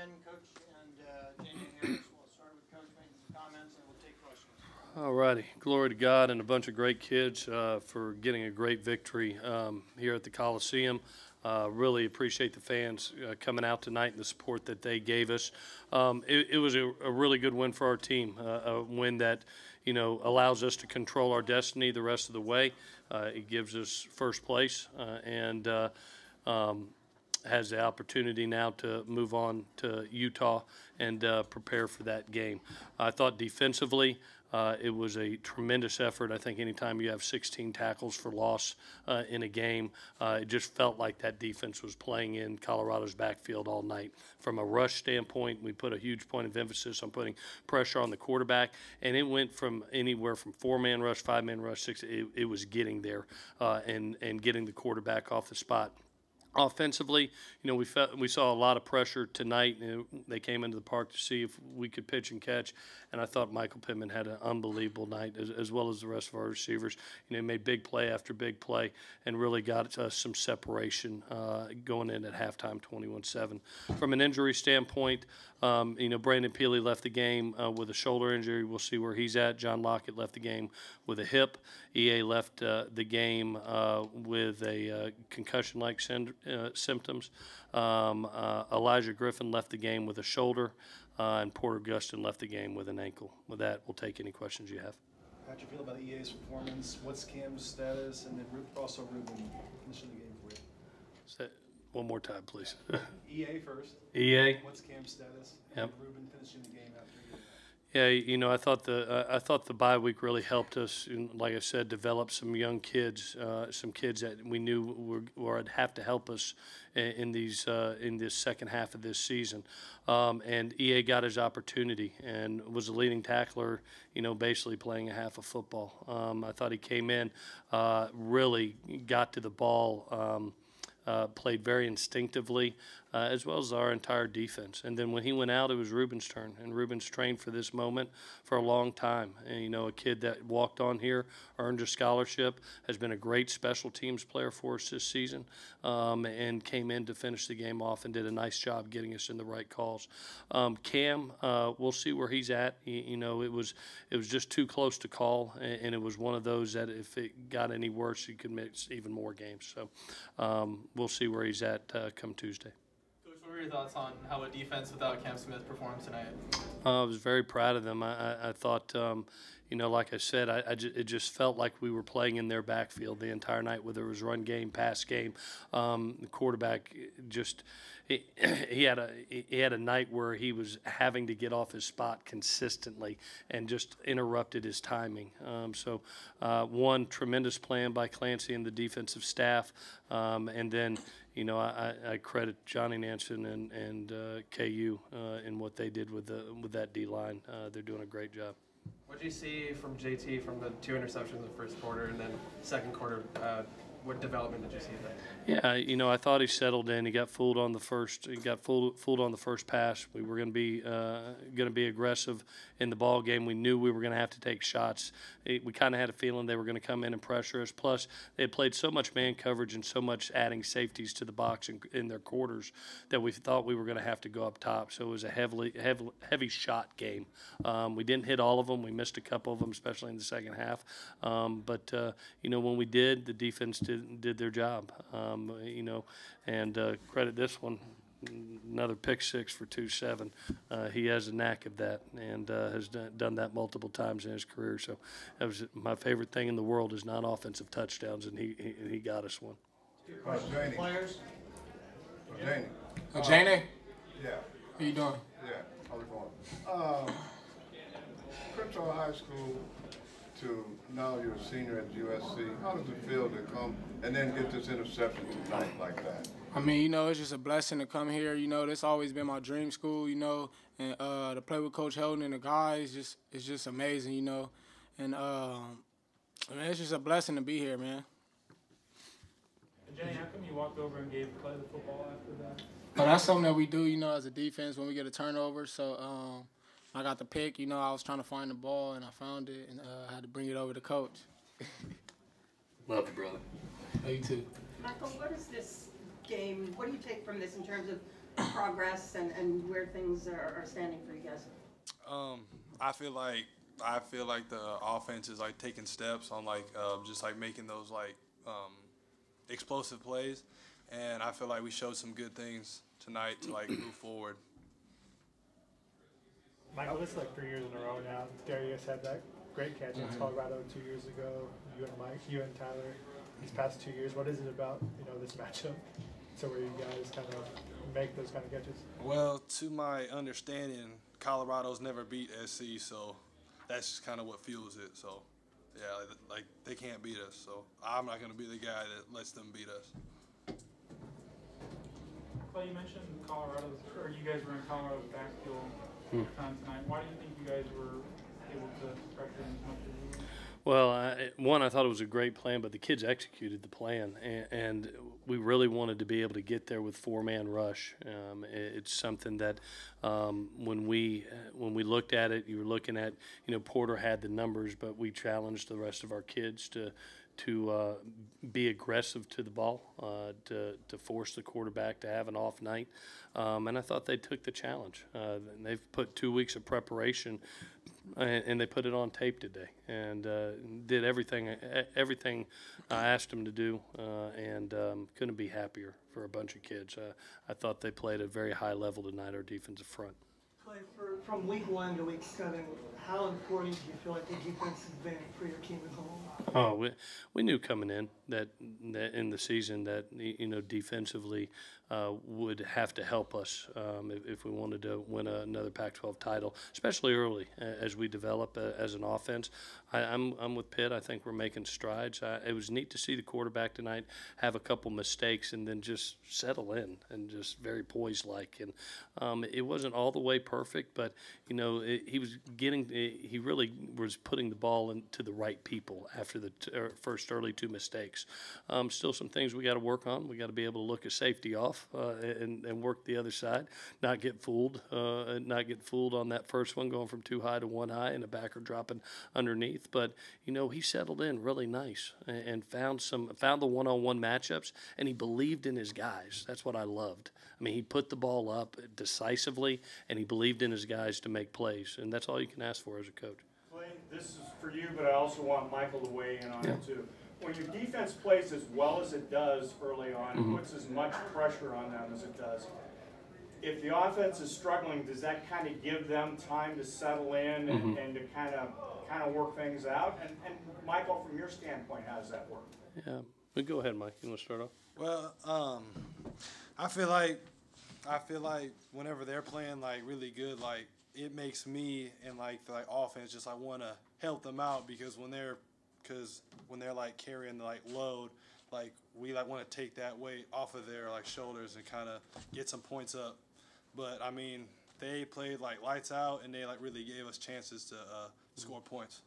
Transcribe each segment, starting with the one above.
in, Coach and J.J. Harris. We'll start with Coach making some comments, and we'll take questions. All righty. Glory to God and a bunch of great kids for getting a great victory here at the Coliseum. Really appreciate the fans coming out tonight and the support that they gave us. It was a really good win for our team, a win that, allows us to control our destiny the rest of the way. It gives us first place and has the opportunity now to move on to Utah and prepare for that game. I thought defensively, it was a tremendous effort. I think anytime you have 16 tackles for loss in a game, it just felt like that defense was playing in Colorado's backfield all night. From a rush standpoint, we put a huge point of emphasis on putting pressure on the quarterback, and it went from anywhere from 4-man rush, 5-man rush, 6. It was getting there and getting the quarterback off the spot. Offensively, we saw a lot of pressure tonight. They came into the park to see if we could pitch and catch, and I thought Michael Pittman had an unbelievable night, as well as the rest of our receivers. Made big play after big play, and really got us some separation going in at halftime, 21-7. From an injury standpoint, Brandon Peely left the game with a shoulder injury. We'll see where he's at. John Lockett left the game with a hip. EA left the game with a concussion-like symptoms. Elijah Griffin left the game with a shoulder, and Porter Gustin left the game with an ankle. With that, we'll take any questions you have. How'd you feel about EA's performance? What's Cam's status? And then also Ruben finishing the game for you. Say one more time, please. EA first. EA. What's Cam's status? Yep. And Ruben finishing the game after you. Yeah, I thought the bye week really helped us, like I said, develop some young kids, some kids that we knew would have to help us in this second half of this season. And EA got his opportunity and was a leading tackler, basically playing a half of football. I thought he came in, really got to the ball. Played very instinctively, as well as our entire defense. And then when he went out, it was Ruben's turn, and Ruben's trained for this moment for a long time. And, a kid that walked on here, earned a scholarship, has been a great special teams player for us this season, and came in to finish the game off and did a nice job getting us in the right calls. Cam, we'll see where he's at. It was just too close to call, and it was one of those that if it got any worse, he could miss even more games. So we'll see where he's at come Tuesday. Coach, what were your thoughts on how a defense without Cam Smith performed tonight? I was very proud of them. I thought, like I said, it just felt like we were playing in their backfield the entire night, whether it was run game, pass game. The quarterback just he had a night where he was having to get off his spot consistently and just interrupted his timing. So one tremendous plan by Clancy and the defensive staff, and then I credit Johnny Nansen and KU in what they did with that D line. They're doing a great job. What did you see from JT from the 2 interceptions in the first quarter, and then second quarter? What development did you see there? Yeah, I thought he settled in. He got fooled on the first. He got fooled on the first pass. We were going to be aggressive in the ball game. We knew we were going to have to take shots. We kind of had a feeling they were going to come in and pressure us. Plus, they had played so much man coverage and so much adding safeties to the box in their quarters that we thought we were going to have to go up top. So it was a heavy shot game. We didn't hit all of them. We missed a couple of them, especially in the second half. But when we did, the defense did their job, and credit this one, another pick six for 2-7. He has a knack of that and has done that multiple times in his career. So that was my favorite thing in the world is not offensive touchdowns, and he got us one. Players? Janie? Yeah. How you doing? Yeah. How's it going? Crypto High School to now you're a senior at USC. How does it feel to come and then get this interception tonight like that? I mean, it's just a blessing to come here. This always been my dream school, and to play with Coach Helton and the guys, it's just amazing, And it's just a blessing to be here, man. Jenny, how come you walked over and gave Clay the football after that? But that's something that we do, as a defense when we get a turnover. So I got the pick. I was trying to find the ball, and I found it, and I had to bring it over to Coach. Love you, brother. You too. Michael, what is this game? What do you take from this in terms of progress and where things are standing for you guys? I feel like the offense is like taking steps on like just like making those like explosive plays, and I feel like we showed some good things tonight to like move forward. Michael, this is like 3 years in a row now. Darius had that great catch against Colorado 2 years ago. You and Tyler, these past 2 years. What is it about this matchup to where you guys kind of make those kind of catches? Well, to my understanding, Colorado's never beat SC, so that's just kind of what fuels it. So, yeah, like they can't beat us. So I'm not going to be the guy that lets them beat us. Well, you mentioned you guys were in Colorado's backfield tonight. Why do you think you guys were able to pressure as much as you were? Well, I thought it was a great plan, but the kids executed the plan, and we really wanted to be able to get there with four-man rush. It's something that when we looked at it, you were looking at, Porter had the numbers, but we challenged the rest of our kids to be aggressive to the ball, to force the quarterback to have an off night. And I thought they took the challenge. They've put 2 weeks of preparation, and they put it on tape today, and did everything I asked them to do, and couldn't be happier for a bunch of kids. I thought they played at a very high level tonight, our defensive front. Clay, from week 1 to week 7, how important do you feel like the defense has been for your team as a whole? Oh, we knew coming in that in the season that defensively would have to help us if we wanted to win another Pac-12 title, especially early as we develop as an offense. I'm with Pitt. I think we're making strides. It was neat to see the quarterback tonight have a couple mistakes and then just settle in and just very poised-like. And it wasn't all the way perfect, but he really was putting the ball into the right people after the first early 2 mistakes. Still some things we got to work on. We got to be able to look a safety off and work the other side, not get fooled on that first one going from too high to one high and a backer dropping underneath. But he settled in really nice and found the one-on-one matchups, and he believed in his guys. That's what I loved. I mean, he put the ball up decisively, and he believed in his guys to make plays, and that's all you can ask for as a coach. Clay, this is for you, but I also want Michael to weigh in on it too. When your defense plays as well as it does early on, it puts as much pressure on them as it does. If the offense is struggling, does that kind of give them time to settle in and to kind of work things out? And Michael, from your standpoint, how does that work? Yeah, but go ahead, Mike. You want to start off? Well, I feel like whenever they're playing like really good, like it makes me and like the offense just want to help them out because when they're like carrying the like load, like we like want to take that weight off of their like shoulders and kind of get some points up. But I mean, they played like lights out and they like really gave us chances to score points.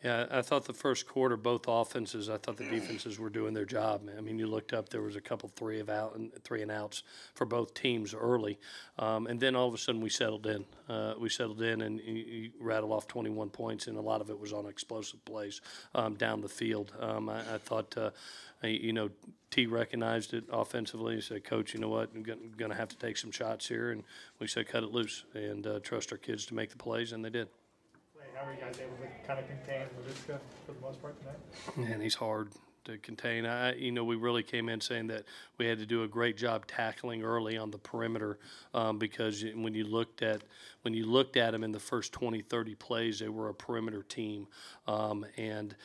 Yeah, I thought the first quarter, both offenses, I thought the defenses were doing their job. I mean, you looked up, there was a couple three and outs for both teams early. And then all of a sudden we settled in. And you rattled off 21 points, and a lot of it was on explosive plays down the field. I thought, T recognized it offensively. He said, Coach, you know what, I'm going to have to take some shots here. And we said, cut it loose and trust our kids to make the plays, and they did. How were you guys able to kind of contain Laviska for the most part tonight? Man, he's hard to contain. We really came in saying that we had to do a great job tackling early on the perimeter because when you looked at him in the first 20, 30 plays, they were a perimeter team, and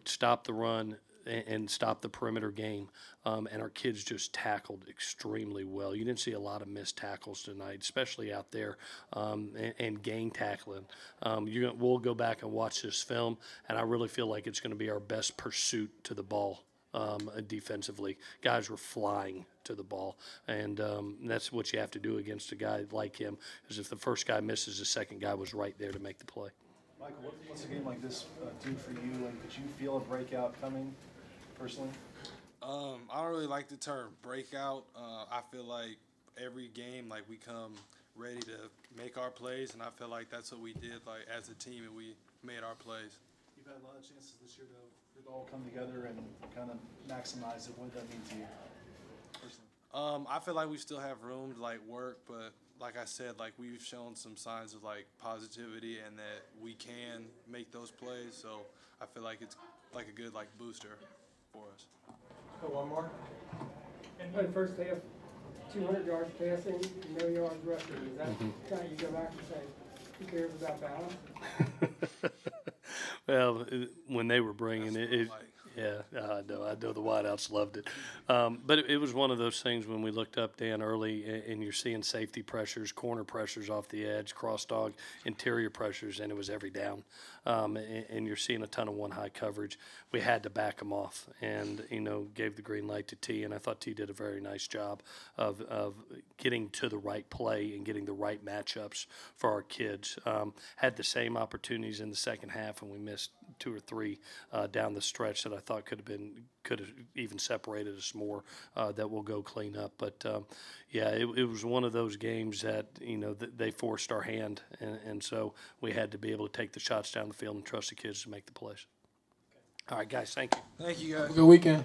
stop the run and stop the perimeter game. And our kids just tackled extremely well. You didn't see a lot of missed tackles tonight, especially out there, and gang tackling. We'll go back and watch this film, and I really feel like it's going to be our best pursuit to the ball defensively. Guys were flying to the ball, and that's what you have to do against a guy like him, because if the first guy misses, the second guy was right there to make the play. Michael, what's a game like this do for you? Like, did you feel a breakout coming personally? I don't really like the term breakout. I feel like every game, like we come ready to make our plays, and I feel like that's what we did, like as a team, and we made our plays. You've had a lot of chances this year to all come together and kind of maximize it. What did that mean to you personally? I feel like we still have room to like work, but like I said, like we've shown some signs of like positivity and that we can make those plays. So I feel like it's like a good like booster for us. Got one more. In the first half, 200 yards passing, no yards rushing. Is that kind of you go back and say, who cares about balance? Well, when they were bringing it, yeah, I know the wideouts loved it. But it was one of those things when we looked up, Dan, early, and you're seeing safety pressures, corner pressures off the edge, cross dog, interior pressures, and it was every down. And you're seeing a ton of one high coverage. We had to back them off and, gave the green light to T, and I thought T did a very nice job of getting to the right play and getting the right matchups for our kids. Had the same opportunities in the second half, and we missed 2 or 3 down the stretch that I thought could have even separated us more, that we'll go clean up. But yeah, it was one of those games that they forced our hand, and so we had to be able to take the shots down the field and trust the kids to make the plays. All right, guys, thank you. Thank you guys. Have a good weekend.